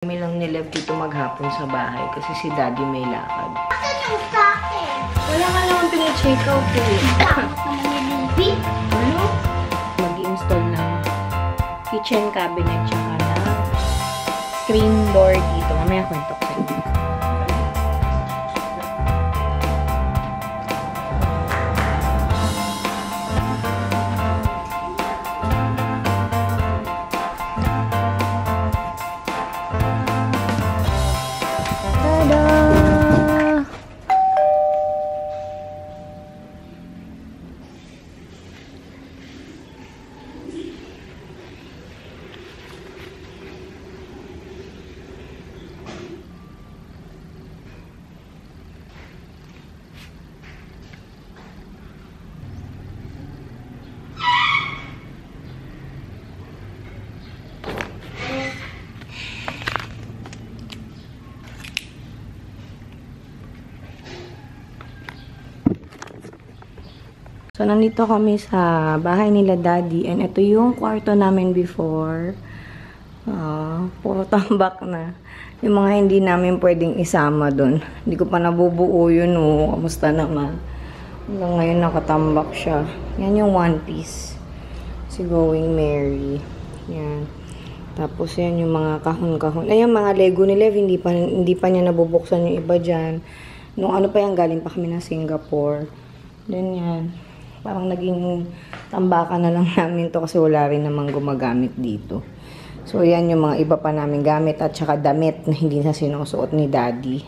Kami lang nilove dito maghapon sa bahay kasi si Daddy may lakad. Asan yung sa'kin? Wala ka naman pina-check out eh. Ano? Mag-i-install ng kitchen cabinet tsaka ng screen door dito. Mamaya kwento ko sa inyo. So, nandito kami sa bahay nila Daddy. And ito yung kwarto namin before. Puro tambak na. Yung mga hindi namin pwedeng isama dun. Hindi ko pa nabubuo yun, oh. Kamusta naman? Hanggang ngayon nakatambak siya. Yan yung one piece. Si Going Mary. Yan. Tapos yan yung mga kahon-kahon. Ayan, mga Lego ni Lev. Hindi pa niya nabubuksan yung iba dyan. Nung ano pa yan, galing pa kami ng Singapore. Then yan. Parang naging tambakan na lang namin to kasi wala rin namang gumagamit dito. So, yan yung mga iba pa namin gamit at saka damit na hindi na sinusuot ni Daddy.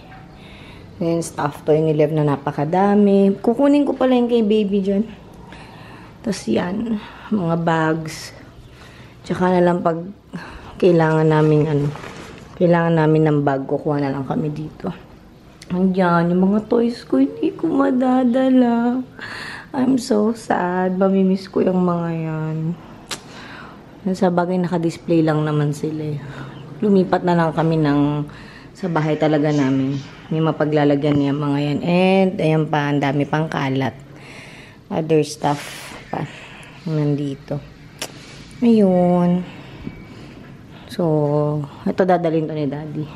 Then, stuff toy ni Lev na napakadami. Kukunin ko pala yung kay baby dyan. Tapos yan, mga bags. Tsaka na lang pag kailangan namin ng bag, kukuha na lang kami dito. Andiyan, yung mga toys ko, hindi ko madadala. I'm so sad. Mamimiss ko yung mga yan. Sa bagay, naka-display lang naman sila. Lumipat na lang kami sa bahay talaga namin. May mapaglalagyan niya mga yan. And, ayan pa, ang dami pang kalat. Other stuff pa. Nandito. Ayun. So, ito dadalhin to ni Daddy.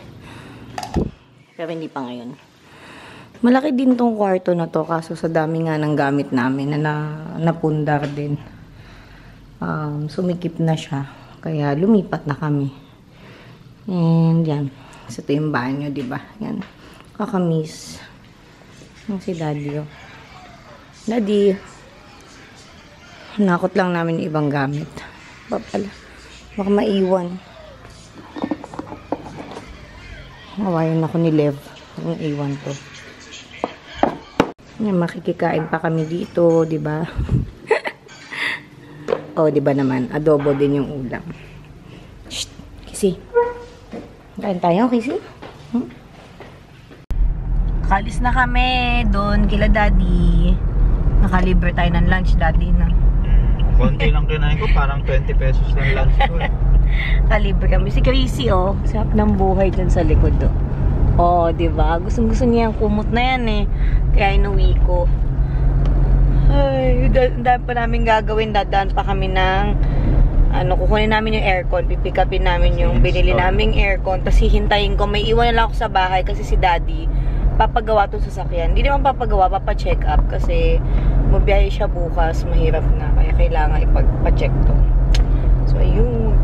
Pero hindi pa ngayon. Malaki din tong kwarto na to kaso sa dami nga ng gamit namin na napundar din. Sumikip na siya. Kaya lumipat na kami. And yan. So, ito yung banyo, diba? Yan. Kakamiss. Yung si Daddy, oh. Daddy. Nakot lang namin yung ibang gamit. Papala. Baka maiwan. Nawayan ako ni Lev. Yung iwan to. Yan, makikikain pa kami dito, di ba? Oh, di ba naman? Adobo din yung ulam. Shh, Kissy. Kain tayo, Kissy. Kalis na kami doon kila Daddy. Nakalibre tayo ng lunch, Daddy, na. Konti lang kinain ko, parang 20 pesos lang lunch ko eh. Kalibre kami. Si Chrissy, oh. Sarap ng buhay dyan sa likod, oh. Oh, diba? Gusto niya yung kumot na yan eh. Kaya inuwi ko. Ay, dahil pa namin gagawin. Dadaan pa kami ng kukunin namin yung aircon. Pipick upin namin yung binili naming aircon. Tapos hihintayin ko. May iwan na lang ako sa bahay kasi si Daddy papagawa itong sasakyan. Hindi naman papagawa, papacheck up. Kasi mabiyahe siya bukas. Mahirap na. Kaya kailangan ipagpa-check to. So, ayun.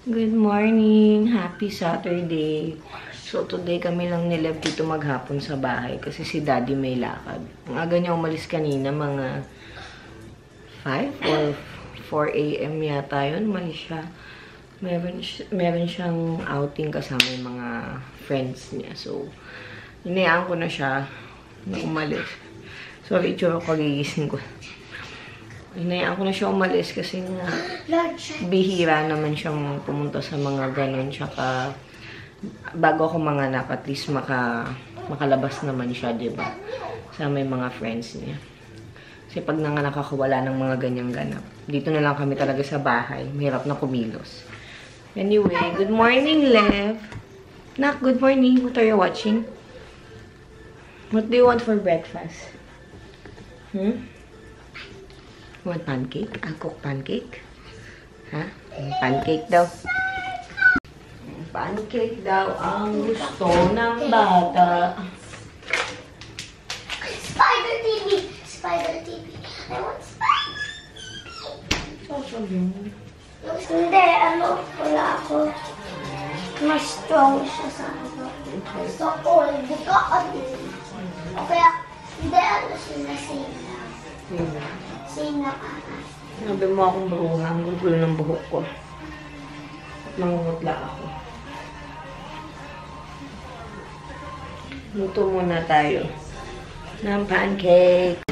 Good morning! Happy Saturday! So, today kami lang nilove dito maghapon sa bahay kasi si Daddy may lakad. Ang aga niya umalis kanina, mga 5 or 4 AM yata yun, umalis siya. Meron siyang outing kasama yung mga friends niya. So, hinayaan ko na siya na umalis. Sorry, itsura ko, gigising ko. Hinayaan ko na siya umalis kasi nga bihira naman siyang pumunta sa mga ganun. Tsaka, bago ako manganak, at least makalabas naman siya, diba? Sa may mga friends niya. Kasi pag nanganak ako, wala nang mga ganyang ganap. Dito na lang kami talaga sa bahay. Mahirap na kumilos. Anyway, good morning, Lev. Nak, good morning. What are you watching? What do you want for breakfast? Want pancake? I'll cook pancake. Ha? Pancake daw. Pancake daw ang gusto ng bata. Spider TV! Spider TV! I want Spider TV! Hindi, wala ako. Mas strong siya sa ano. So old ka, o kaya, hindi, sila same lang. Same lang anas. Sabi mo akong bruha, ang gugulo ng buhok ko. At mangungutla ako. Luto muna tayo ng pancake.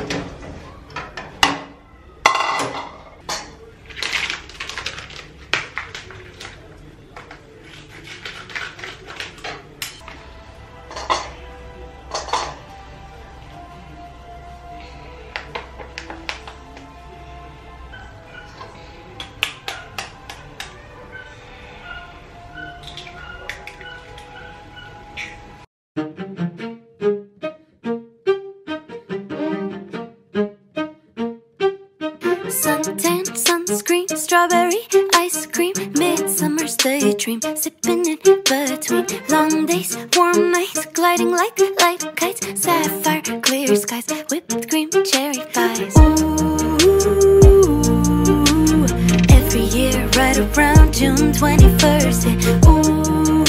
Suntan, sunscreen, strawberry, ice cream, midsummer's daydream, sipping in between long days, warm nights, gliding like light kites, sapphire, clear skies, whipped cream, cherry pies. Ooh, every year right around June 21st, yeah. Ooh,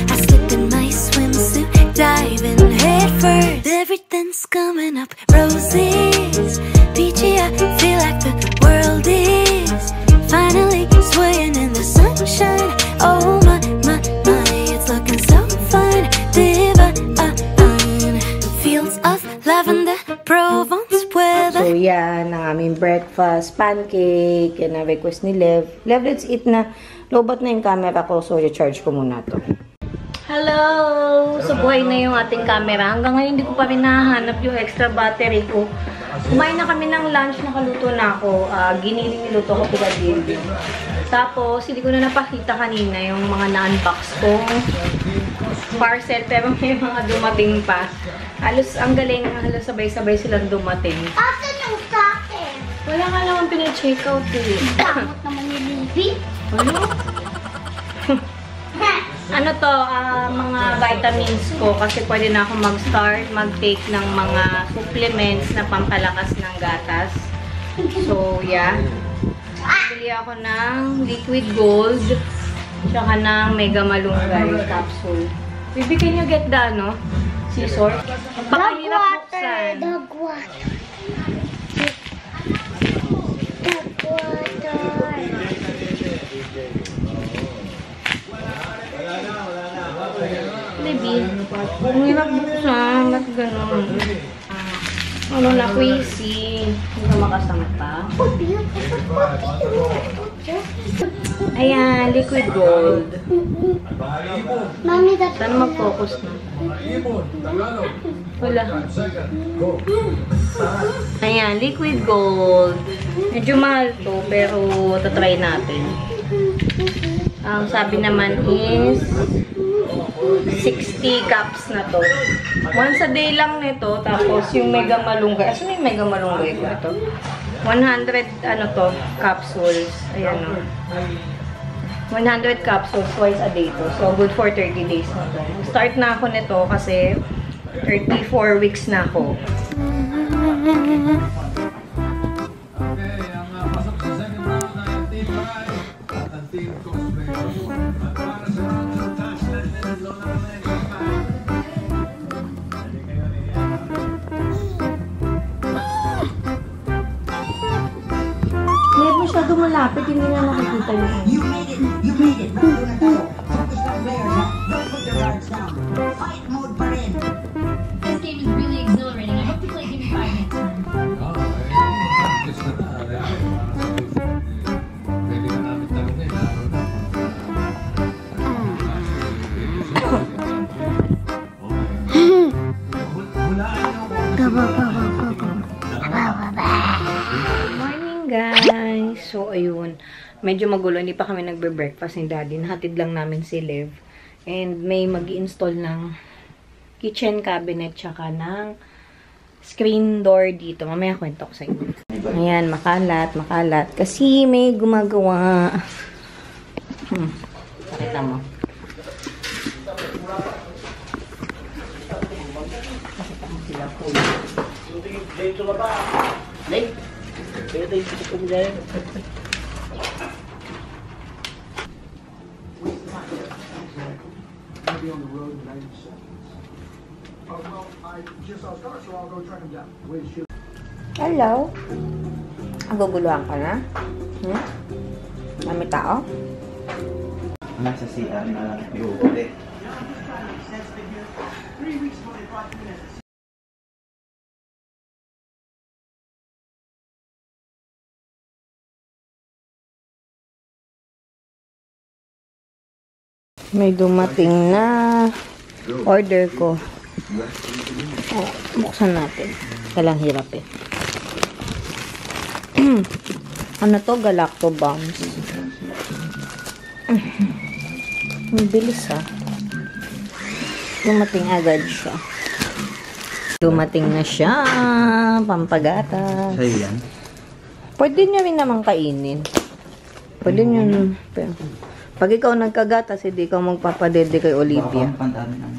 I slip in my swimsuit, diving head first. Everything's coming up roses. Peachy, I feel like the world is finally swaying in the sunshine. Oh my, it's looking so fine. Divine fields of lavender, Provence weather. So, yan ang aming breakfast, pancake. Yan ang request ni Lev. Lev, let's eat na. Lobat na yung camera ko, so i-charge ko muna to. Hello! So, buhay na yung ating camera. Hanggang ngayon, hindi ko pa rin nahanap yung extra battery ko. Kumain na kami ng lunch, nakaluto na ako. Giniling niluto ko piladil. Tapos, hindi ko na napakita kanina yung mga na-unbox kong parcel. Pero may mga dumating pa. Halos, ang galing, halos sabay-sabay silang dumating. Asan yung sa'kin? Wala ka naman pina-check out eh. Damot naman yung Libby. Ano? Ano to, mga vitamins ko kasi pwede na ako mag-start, mag-take ng mga supplements na pampalakas ng gatas. So, yeah. Bili ako ng liquid gold tsaka ng mega malunggay capsule. Baby, can you get the, scissors? Pakahirap buksan. Dog water. Dog water. Baby, ang hirap buksan. Ba't ganun? Ano na, queasy. Hindi ka makasangat pa. Oh, beautiful. Ayan, liquid gold. Mami, that's Saan mag-focus na? Wala. Ayan, liquid gold. Medyo mahal to, pero tatry natin. Ang sabi naman is 60 cups na to. Once a day lang nito. Tapos yung mega malunggay. Asan yung mega malunggay ko ito? 100 capsules. Ayan o. 100 capsules twice a day to. So good for 30 days na to. Start na ako nito kasi 34 weeks na ako. masyado malapit, hindi na nakikita yung ano. You made it! You made it! Bago na tayo. Focus lang players ha. Don't put your guards down. Fight mode pa rin. This game is really exhilarating. I hope to play Give Me 5 next time. Morning guys! So ayun, medyo magulo, hindi pa kami nagbe-breakfast ni Daddy. Nahatid lang namin si Lev. And may mag-i-install ng kitchen cabinet tsaka ng screen door dito. Mamaya kwento ko sa inyo. Ayan, makalat. Kasi may gumagawa. Pakita mo. Pakita mo sila po. Hello? Aguguluhan ka na? May tao? Nasa CR na lang yung ulit. May dumating na order ko. Oh, buksan natin. Kailang hirap eh. Ano to? Galacto Bombs. Ang bilis ah. Dumating agad siya. Dumating na siya. Pampagatas. Sa'yo yan? Pwede nyo rin naman kainin. Pwede nyo. Pag ikaw nagkagatas, hindi ikaw magpapadede kay Olivia. Pantami ng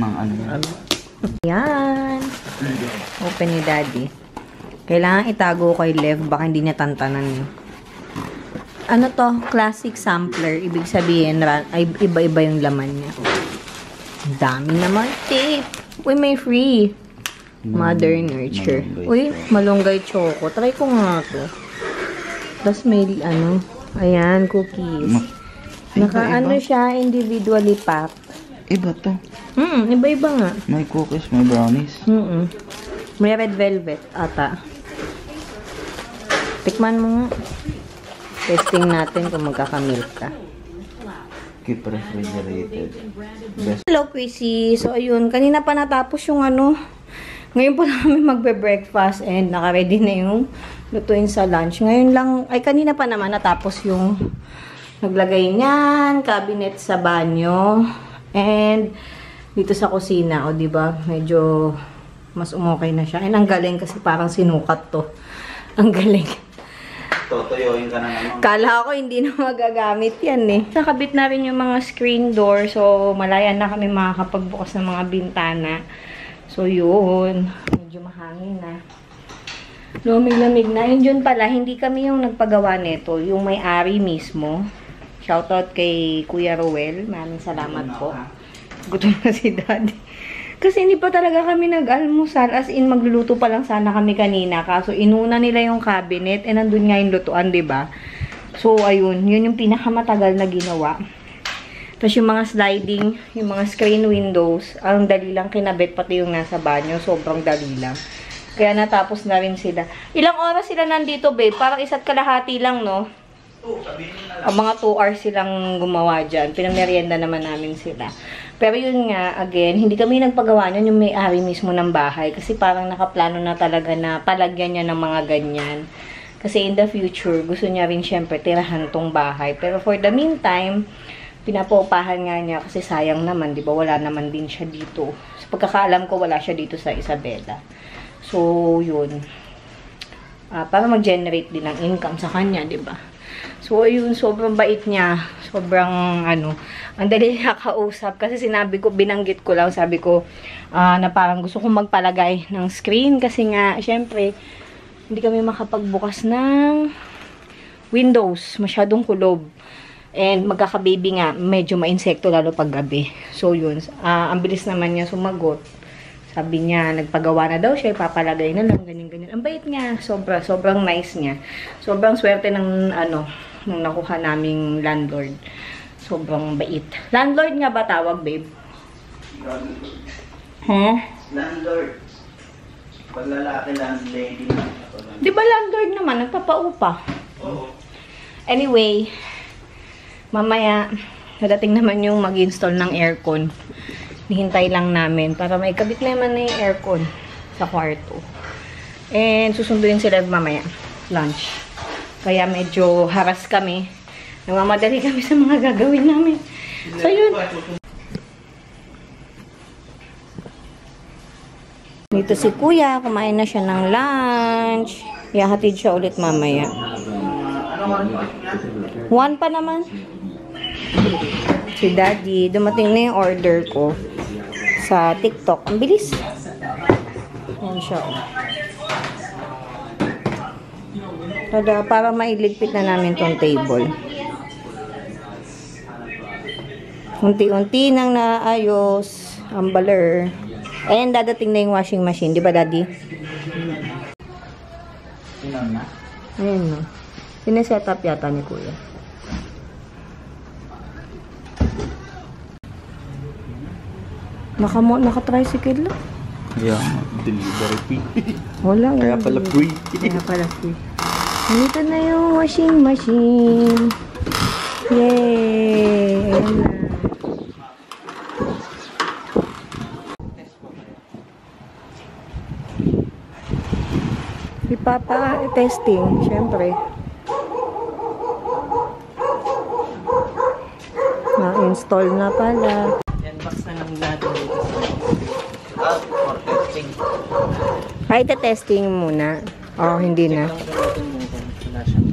mga ano yan. Yan. Open ni Daddy. Kailangan itago kay Lev. Baka hindi niya tantanan yun. Ano to? Classic sampler. Ibig sabihin, ay iba-iba yung laman niya. Ang dami naman. Tape. Uy, may free. Mother Nurture. Uy, malunggay choco. Try ko nga to. Tapos may, ano, ayan, cookies. Naka-ano siya, individually packed. Iba to. Iba-iba nga. May cookies, may brownies. May red velvet ata. Tikman mo nga. Testing natin kung magkakamilk ka. Keep refrigerated. Best. Hello, Quissy. So, ayun. Kanina pa natapos yung ano. Ngayon po namin magbe-breakfast and naka-ready na yung lutuin sa lunch. Ngayon lang, ay kanina pa naman natapos yung naglagay niyan, cabinet sa banyo, and dito sa kusina, o diba, medyo mas umokay na siya. And ang galing kasi parang sinukat to. Ang galing. Totoyoin ka na naman. Kala ko hindi na magagamit yan eh. Nakabit na rin yung mga screen door, so malaya na kami makakapagbukas ng mga bintana. So yun, medyo mahangin na. Lumig-lamig na. Yun dyan pala, hindi kami yung nagpagawa nito, yung may-ari mismo. Shoutout kay Kuya Ruel. Maraming salamat po. Gutom na si Daddy. Kasi hindi pa talaga kami nag-almusal. As in, magluluto pa lang sana kami kanina. Kaso, inuna nila yung cabinet. Nandun nga yung lutuan, diba? So, ayun. Yun yung pinakamatagal na ginawa. Tapos, yung mga sliding, yung mga screen windows, ang dali lang kinabit. Pati yung nasa banyo. Sobrang dali lang. Kaya natapos na rin sila. Ilang oras sila nandito, babe? Parang isa't kalahati lang, no? Mga 2 hours silang gumawa dyan. Pinamerienda naman namin sila. Pero yun nga, again, hindi kami nagpagawa nun yung may-ari mismo ng bahay. Kasi parang nakaplano na talaga na palagyan niya ng mga ganyan. Kasi in the future, gusto niya rin syempre tirahan tong bahay. Pero for the meantime, pinapaupahan nga niya kasi sayang naman, di ba? Wala naman din siya dito. Sa pagkakaalam ko, wala siya dito sa Isabela. So, yun. Para mag-generate din ng income sa kanya, di ba? So, ayun, sobrang bait niya. Sobrang, ano, ang dali niya kausap. Kasi sinabi ko, binanggit ko lang, sabi ko, na parang gusto kong magpalagay ng screen. Kasi nga, syempre, hindi kami makapagbukas ng windows. Masyadong kulob. And magkakababy nga, medyo ma-insekto lalo pag gabi. So, yun. Ang bilis naman niya sumagot. Sabi niya, nagpagawa na daw siya, ipapalagay na lang, ganyan-ganyan. Ang bait niya, sobrang nice niya. Sobrang swerte ng, nung nakuha naming landlord. Sobrang bait. Landlord nga ba tawag, babe? Huh? Landlord. Pag lalaki, landlady. Di ba landlord naman, nagpapaupa? Oo. Anyway, mamaya, nadating naman yung mag-install ng aircon. Hihintay lang namin para may kabit naman na yung aircon sa kwarto. And susunduin sila mamaya, lunch. Kaya medyo haras kami. Namamadali kami sa mga gagawin namin. So yun. Dito si kuya, kumain na siya ng lunch. Ihahatid siya ulit mamaya. Ano 1 pa naman. Si daddy, dumating na yung order ko sa TikTok. Ang bilis. Ayan siya. Tada, para mailigpit na namin tong table. Unti-unti nang naayos ang baler. Ayan, dadating na yung washing machine. Di ba, daddy? Ilan na? Ayan, no. Sineset up yata ni kuya. Naka-tricycle lang. Yeah, delivery fee. Wala. Kaya pala free. Kaya pala free. Nandito na yung washing machine. Yay! Ayan na. Ipapa-testing, syempre. Na-install na pala. Yan, box na lang natin dito. For testing. Ay, testing muna. Oh, hindi na. Wala siyang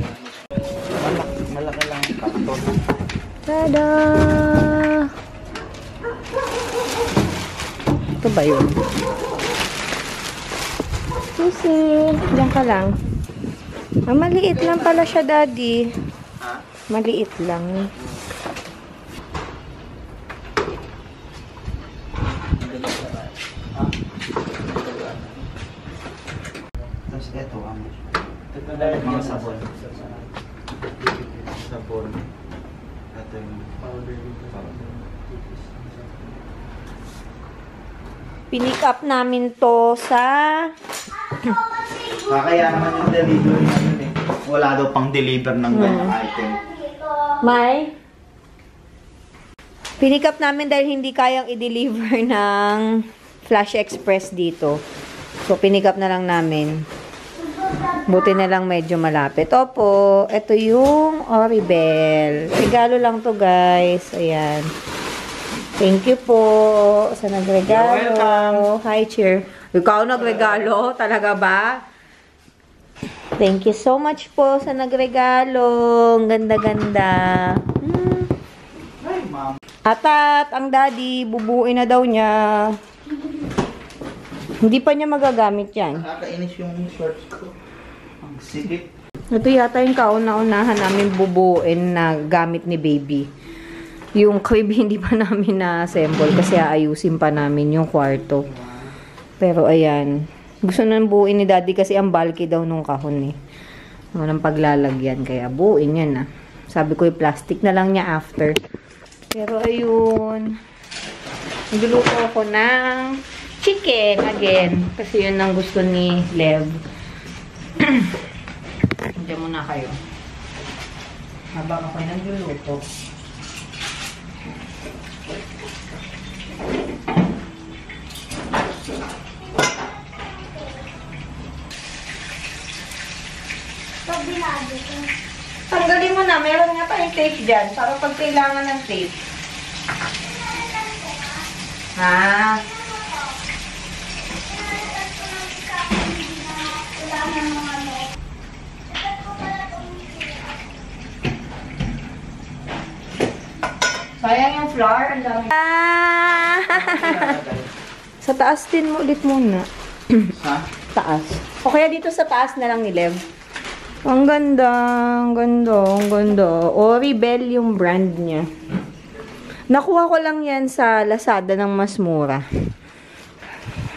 malaki lang yung karton. Tada! Ito ba yun? Sisi, diyan ka lang. Ah, maliit lang pala siya, daddy. Ha? Maliit lang. Tapos ito, mga sabon. Sabon. Ito yung powder. Pinick up namin to sa... Kaya naman yung delivery namin eh. Wala daw pang deliver ng ganyang item. May? Pinick up namin dahil hindi kayang i-deliver ng Flash Express dito. So, pinick up na lang namin. Buti na lang medyo malapit. Opo, ito yung Oribel. Regalo lang to, guys. Ayan. Thank you po sa nagregalo. You're welcome. Hi, cheer. Ikaw nagregalo? Talaga ba? Thank you so much po sa nagregalo. Ang ganda-ganda. Ay, ma'am. Atat, ang daddy, bubuin na daw niya. Hindi pa niya magagamit yan. Nakakainis yung shorts ko. Ang sikip. Ito yata yung kauna-unahan namin bubuin na gamit ni baby. Yung crib hindi pa namin na-assemble kasi aayusin pa namin yung kwarto. Pero ayan, gusto nang buuin ni daddy kasi ang bulky daw nung kahon eh. Walang paglalagyan kaya buuin yan na. Sabi ko yung plastic na lang niya after. Pero ayun, nagluluto ako ng chicken again kasi yun ang gusto ni Lev. Diyan muna kayo. Habang ako nagluluto. Tanggalin mo na. Meron nga tayong tape dyan. Para pag kailangan ng tape. Ha? Sayang yung flour. Ang dami. Sa taas din mo ulit muna. Ha? Taas. O kaya dito sa taas na lang ni Lev. Ang ganda, ang ganda, ang ganda. Oribel yung brand niya. Nakuha ko lang yan sa Lazada ng mas mura.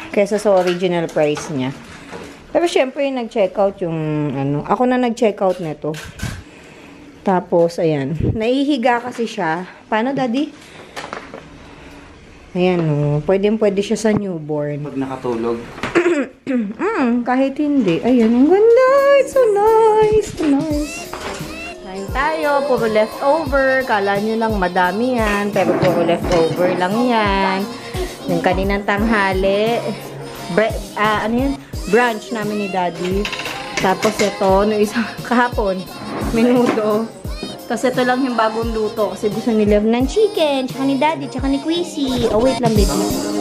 kesa sa original price niya. Pero syempre, nag-checkout yung, ako na nag-checkout nito. Tapos, ayan. Naihiga kasi siya. Paano, Daddy? Ayan, pwede siya sa newborn. Pag nakatulog. Kahit hindi. Ayan, ang ganda. It's so nice. So nice. Kain tayo. Puro leftover. Kala nyo lang madami yan. Pero puro leftover lang yan. Yung kaninang tanghali. Ano yun? Brunch namin ni Daddy. Tapos ito, no isang kahapon, menudo. Tapos ito lang yung bagong luto kasi gusto nila ng chicken, tsaka ni Daddy, tsaka ni Queasy. Oh, wait lang, baby.